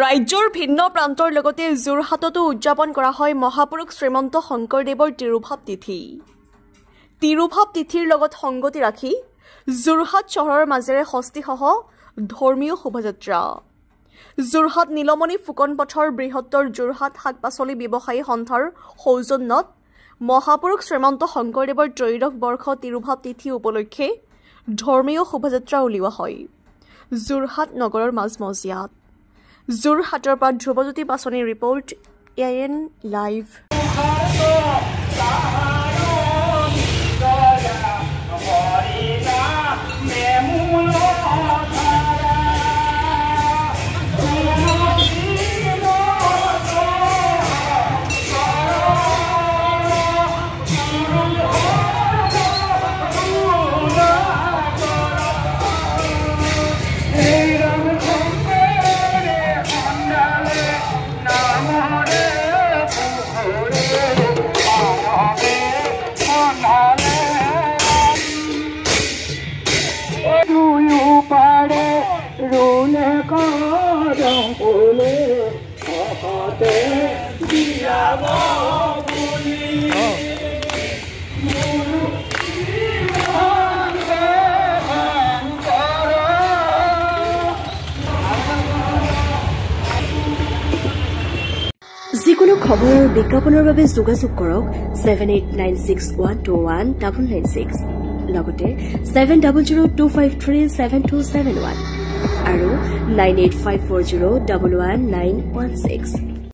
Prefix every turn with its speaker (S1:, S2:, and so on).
S1: ৰাজ্যৰ ভিন্ন প্ৰান্তৰ লগতে যোৰহাটতো উদযাপন কৰা হয় মহাপুৰুষ শ্ৰীমন্ত শংকৰদেৱৰ তিৰুভাৱ তিথি। তিৰুভাৱ তিথিৰ লগত সংগতি ৰাখি যোৰহাট চহৰৰ মাজেৰে ষষ্ঠীসহ ধৰ্মীয় শোভাযাত্ৰা। যোৰহাট নীলমণি ফুকন পথৰ বৃহত্তৰ যোৰহাট শাক পাচলি ব্যৱসায়ী সন্থাৰ সৌজন্যত মহাপুৰুষ শ্ৰীমন্ত শংকৰদেৱৰ ত্ৰয়োদশ বৰ্ষ তিৰুভাৱ তিথি উপলক্ষে ধৰ্মীয় শোভাযাত্ৰা উলিওৱা হয় যোৰহাট নগৰৰ মাজমজিয়াত। যোৰহাটৰ পৰা ধ্ৰুৱজ্যোতি পাচনিৰ ৰিপৰ্ট AN লাইভ।
S2: যিকোনো খবৰ আৰু বিজ্ঞাপনৰ বাবে যোগাযোগ কৰক 7896121996 লগতে 7002537271 আৰু 9854011916।